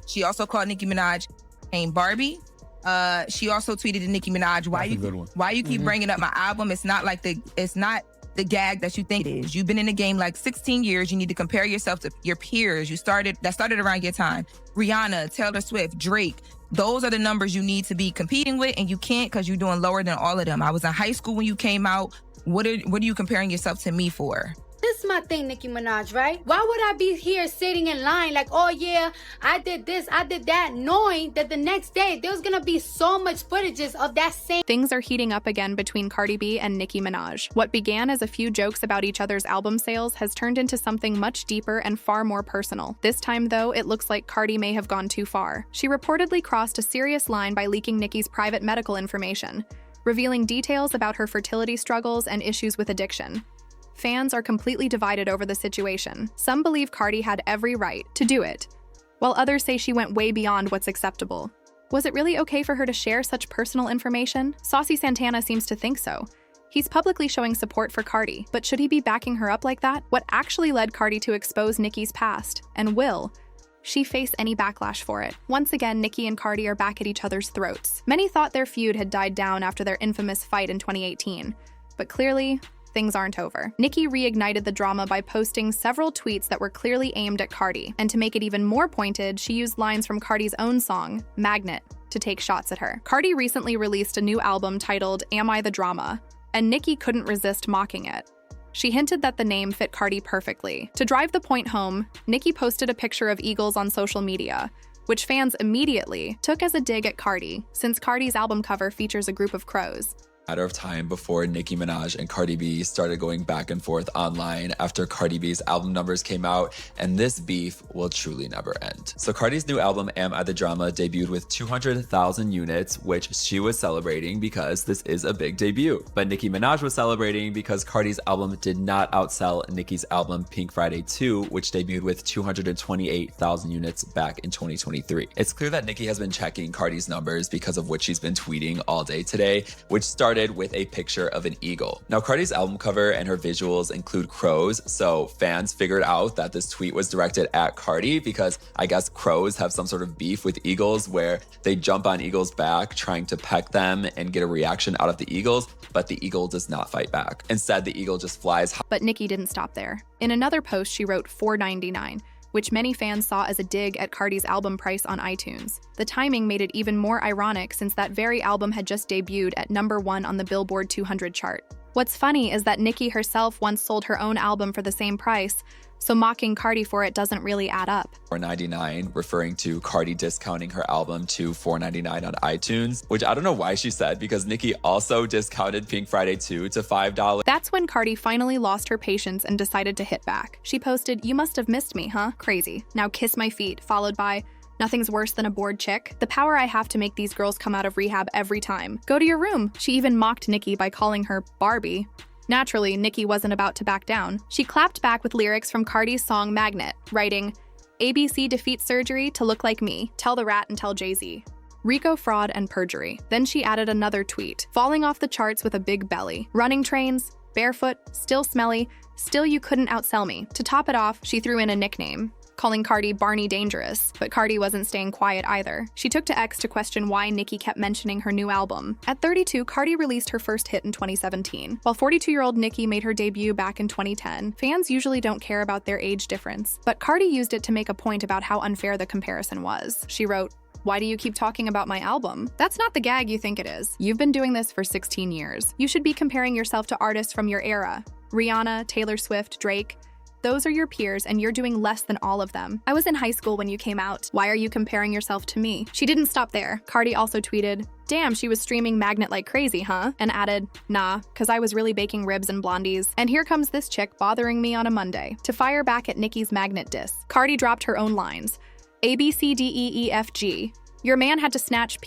She also called Nicki Minaj ain't Barbie. She also tweeted to Nicki Minaj, why you keep bringing up my album? It's not the gag that you think it is. You've been in the game like 16 years. You need to compare yourself to your peers. That started around your time. Rihanna, Taylor Swift, Drake. Those are the numbers you need to be competing with, and you can't because you're doing lower than all of them. I was in high school when you came out. What are you comparing yourself to me for? This is my thing, Nicki Minaj, right? Why would I be here sitting in line like, oh yeah, I did this, I did that, knowing that the next day there's gonna be so much footages of that same. Things are heating up again between Cardi B and Nicki Minaj. What began as a few jokes about each other's album sales has turned into something much deeper and far more personal. This time, though, it looks like Cardi may have gone too far. She reportedly crossed a serious line by leaking Nicki's private medical information, revealing details about her fertility struggles and issues with addiction. Fans are completely divided over the situation. Some believe Cardi had every right to do it, while others say she went way beyond what's acceptable. Was it really okay for her to share such personal information? Saucy Santana seems to think so. He's publicly showing support for Cardi, but should he be backing her up like that? What actually led Cardi to expose Nicki's past, and will she face any backlash for it? Once again, Nicki and Cardi are back at each other's throats. Many thought their feud had died down after their infamous fight in 2018, but clearly, things aren't over. Nicki reignited the drama by posting several tweets that were clearly aimed at Cardi, and to make it even more pointed, she used lines from Cardi's own song, Magnet, to take shots at her. Cardi recently released a new album titled Am I the Drama, and Nicki couldn't resist mocking it. She hinted that the name fit Cardi perfectly. To drive the point home, Nicki posted a picture of eagles on social media, which fans immediately took as a dig at Cardi, since Cardi's album cover features a group of crows. Matter of time before Nicki Minaj and Cardi B started going back and forth online after Cardi B's album numbers came out, and this beef will truly never end. So Cardi's new album, Am I the Drama, debuted with 200,000 units, which she was celebrating because this is a big debut. But Nicki Minaj was celebrating because Cardi's album did not outsell Nicki's album Pink Friday 2, which debuted with 228,000 units back in 2023. It's clear that Nicki has been checking Cardi's numbers because of what she's been tweeting all day today, which started with a picture of an eagle. Now, Cardi's album cover and her visuals include crows, so fans figured out that this tweet was directed at Cardi because I guess crows have some sort of beef with eagles where they jump on eagles' back trying to peck them and get a reaction out of the eagles, but the eagle does not fight back. Instead, the eagle just flies high. But Nicki didn't stop there. In another post, she wrote $4.99, which many fans saw as a dig at Cardi's album price on iTunes. The timing made it even more ironic since that very album had just debuted at #1 on the Billboard 200 chart. What's funny is that Nicki herself once sold her own album for the same price, so mocking Cardi for it doesn't really add up. $4.99, referring to Cardi discounting her album to $4.99 on iTunes, which I don't know why she said because Nicki also discounted Pink Friday 2 to $5. That's when Cardi finally lost her patience and decided to hit back. She posted, "You must have missed me, huh? Crazy. Now kiss my feet," followed by, "Nothing's worse than a bored chick. The power I have to make these girls come out of rehab every time. Go to your room." She even mocked Nicki by calling her Barbie. Naturally, Nicki wasn't about to back down. She clapped back with lyrics from Cardi's song Magnet, writing, "ABC defeats surgery to look like me. Tell the rat and tell Jay-Z. Rico fraud and perjury." Then she added another tweet, falling off the charts with a big belly. "Running trains, barefoot, still smelly, still you couldn't outsell me." To top it off, she threw in a nickname, calling Cardi Barney Dangerous, but Cardi wasn't staying quiet either. She took to X to question why Nicki kept mentioning her new album. At 32, Cardi released her first hit in 2017. While 42-year-old Nicki made her debut back in 2010, fans usually don't care about their age difference, but Cardi used it to make a point about how unfair the comparison was. She wrote, "Why do you keep talking about my album? That's not the gag you think it is. You've been doing this for 16 years. You should be comparing yourself to artists from your era. Rihanna, Taylor Swift, Drake. Those are your peers and you're doing less than all of them. I was in high school when you came out. Why are you comparing yourself to me?" She didn't stop there. Cardi also tweeted, "Damn, she was streaming Magnet like crazy, huh?" And added, "Nah, cause I was really baking ribs and blondies. And here comes this chick bothering me on a Monday." To fire back at Nicki's Magnet diss, Cardi dropped her own lines. "ABCDEEFG. Your man had to snatch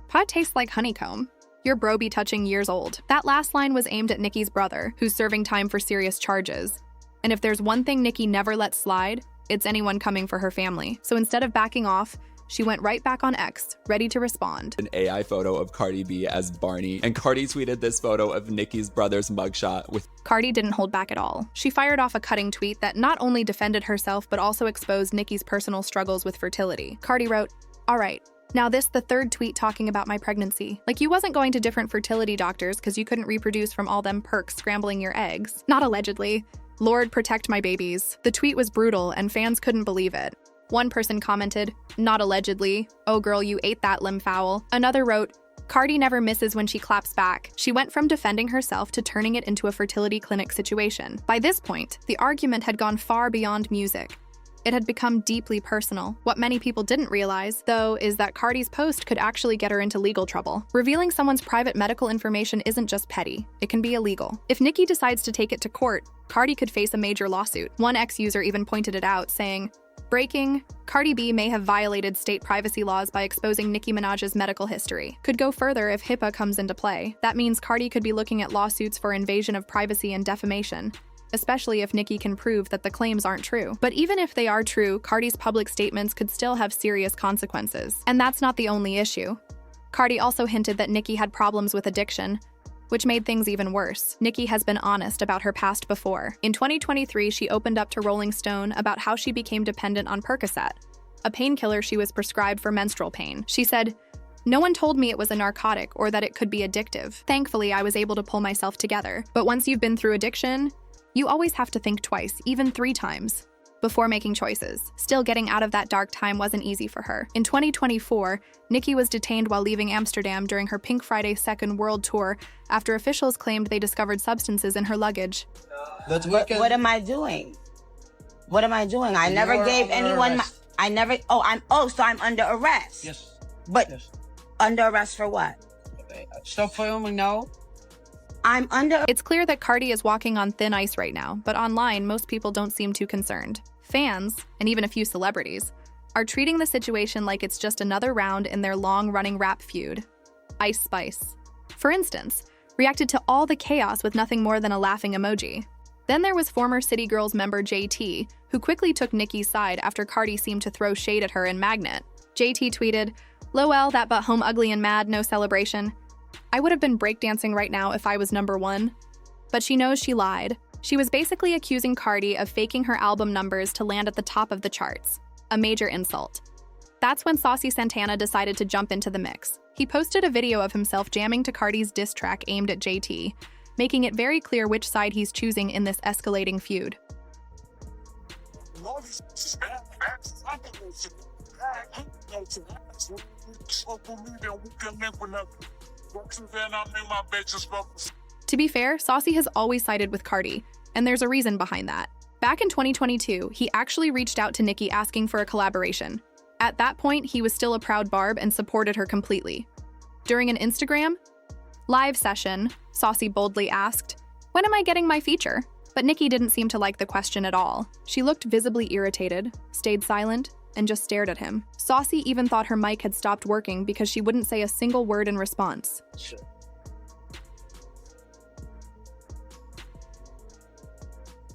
pot tastes like honeycomb. Your bro be touching years old." That last line was aimed at Nicki's brother, who's serving time for serious charges. And if there's one thing Nicki never lets slide, it's anyone coming for her family. So instead of backing off, she went right back on X, ready to respond. An AI photo of Cardi B as Barney, and Cardi tweeted this photo of Nicki's brother's mugshot with... Cardi didn't hold back at all. She fired off a cutting tweet that not only defended herself but also exposed Nicki's personal struggles with fertility. Cardi wrote, "All right, now this the third tweet talking about my pregnancy. Like you wasn't going to different fertility doctors because you couldn't reproduce from all them perks scrambling your eggs. Not allegedly. Lord protect my babies." The tweet was brutal and fans couldn't believe it. One person commented, "Not allegedly. Oh girl, you ate that limb foul." Another wrote, "Cardi never misses when she claps back." She went from defending herself to turning it into a fertility clinic situation. By this point, the argument had gone far beyond music. It had become deeply personal. What many people didn't realize, though, is that Cardi's post could actually get her into legal trouble. Revealing someone's private medical information isn't just petty, it can be illegal. If Nicki decides to take it to court, Cardi could face a major lawsuit. One ex-user even pointed it out, saying, "Breaking, Cardi B may have violated state privacy laws by exposing Nicki Minaj's medical history. Could go further if HIPAA comes into play. That means Cardi could be looking at lawsuits for invasion of privacy and defamation, especially if Nicki can prove that the claims aren't true. But even if they are true, Cardi's public statements could still have serious consequences. And that's not the only issue. Cardi also hinted that Nicki had problems with addiction, which made things even worse. Nicki has been honest about her past before. In 2023, she opened up to Rolling Stone about how she became dependent on Percocet, a painkiller she was prescribed for menstrual pain. She said, "No one told me it was a narcotic or that it could be addictive. Thankfully, I was able to pull myself together. But once you've been through addiction, you always have to think twice, even 3 times, before making choices." Still, getting out of that dark time wasn't easy for her. In 2024, Nicki was detained while leaving Amsterdam during her Pink Friday second world tour after officials claimed they discovered substances in her luggage. What am I doing? What am I doing? I never gave anyone my... I never... so I'm under arrest. Yes. But yes. Under arrest for what? Stop filming now. I'm under... It's clear that Cardi is walking on thin ice right now, but online, most people don't seem too concerned. Fans, and even a few celebrities, are treating the situation like it's just another round in their long-running rap feud. Ice Spice, for instance, reacted to all the chaos with nothing more than a laughing emoji. Then there was former City Girls member JT, who quickly took Nicki's side after Cardi seemed to throw shade at her in Magnet. JT tweeted, "Lol, that but home ugly and mad, no celebration. I would have been breakdancing right now if I was #1. But she knows she lied. She was basically accusing Cardi of faking her album numbers to land at the top of the charts. A major insult." That's when Saucy Santana decided to jump into the mix. He posted a video of himself jamming to Cardi's diss track aimed at JT, making it very clear which side he's choosing in this escalating feud. To be fair, Saucy has always sided with Cardi, and there's a reason behind that. Back in 2022, he actually reached out to Nicki asking for a collaboration. At that point, he was still a proud Barb and supported her completely. During an Instagram live session, Saucy boldly asked, "When am I getting my feature?" But Nicki didn't seem to like the question at all. She looked visibly irritated, stayed silent, and just stared at him. Saucy even thought her mic had stopped working because she wouldn't say a single word in response. Sure.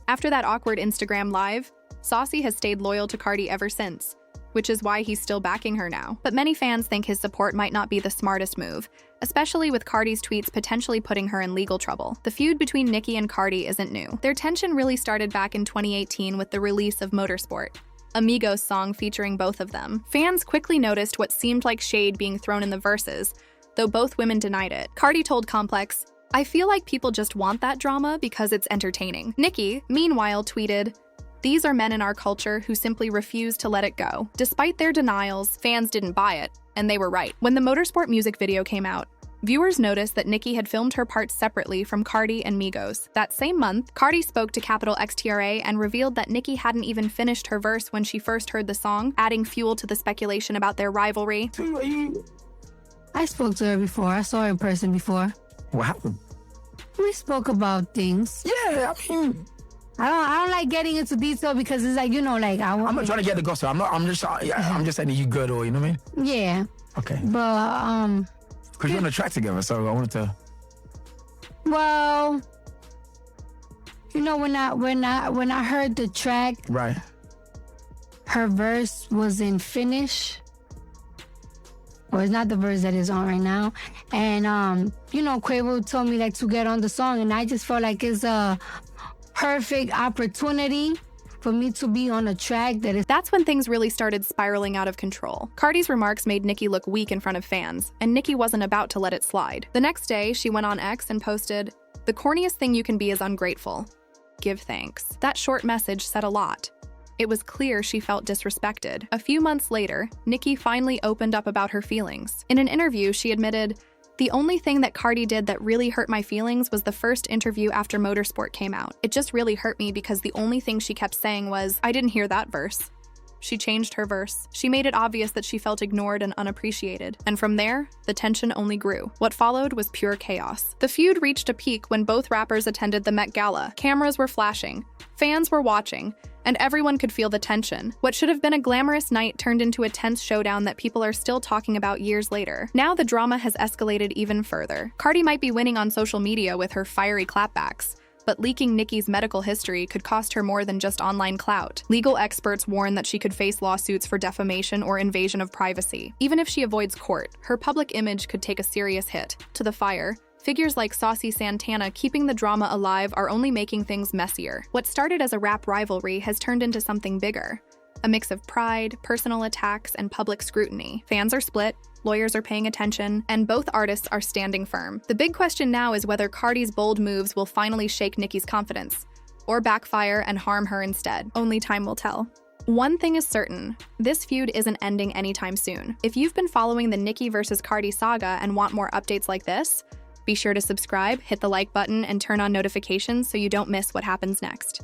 After that awkward Instagram live, Saucy has stayed loyal to Cardi ever since, which is why he's still backing her now. But many fans think his support might not be the smartest move, especially with Cardi's tweets potentially putting her in legal trouble. The feud between Nicki and Cardi isn't new. Their tension really started back in 2018 with the release of Motorsport, a Migos song featuring both of them. Fans quickly noticed what seemed like shade being thrown in the verses, though both women denied it. Cardi told Complex, "I feel like people just want that drama because it's entertaining." Nicki, meanwhile, tweeted, "These are men in our culture who simply refuse to let it go." Despite their denials, fans didn't buy it, and they were right. When the Motorsport music video came out, viewers noticed that Nicki had filmed her parts separately from Cardi and Migos. That same month, Cardi spoke to Capital XTRA and revealed that Nicki hadn't even finished her verse when she first heard the song, adding fuel to the speculation about their rivalry. I spoke to her before. I saw her in person before. What happened? We spoke about things. Yeah, I mean, I don't like getting into detail because it's like, like I'm not trying to get the gossip. I'm just saying that you good, or you know what I mean? Yeah. Okay. But because you're on a track together, so I wanted to. Well, when I heard the track, right, her verse wasn't finished. or it's not the verse that is on right now. And, you know, Quavo told me like to get on the song, and I just felt like it's a perfect opportunity for me to be on a track that is. That's when things really started spiraling out of control. Cardi's remarks made Nicki look weak in front of fans, and Nicki wasn't about to let it slide. The next day, she went on X and posted, "The corniest thing you can be is ungrateful. Give thanks." That short message said a lot. It was clear she felt disrespected. A few months later, Nicki finally opened up about her feelings. In an interview, she admitted, "The only thing that Cardi did that really hurt my feelings was the first interview after Motorsport came out. It just really hurt me because the only thing she kept saying was, 'I didn't hear that verse.'" She changed her verse. She made it obvious that she felt ignored and unappreciated. And from there, the tension only grew. What followed was pure chaos. The feud reached a peak when both rappers attended the Met Gala. Cameras were flashing, fans were watching, and everyone could feel the tension. What should have been a glamorous night turned into a tense showdown that people are still talking about years later. Now the drama has escalated even further. Cardi might be winning on social media with her fiery clapbacks, but leaking Nicki's medical history could cost her more than just online clout. Legal experts warn that she could face lawsuits for defamation or invasion of privacy. Even if she avoids court, her public image could take a serious hit. To the fire, figures like Saucy Santana keeping the drama alive are only making things messier. What started as a rap rivalry has turned into something bigger. A mix of pride, personal attacks, and public scrutiny. Fans are split, lawyers are paying attention, and both artists are standing firm. The big question now is whether Cardi's bold moves will finally shake Nicki's confidence, or backfire and harm her instead. Only time will tell. One thing is certain, this feud isn't ending anytime soon. If you've been following the Nicki versus Cardi saga and want more updates like this, be sure to subscribe, hit the like button, and turn on notifications so you don't miss what happens next.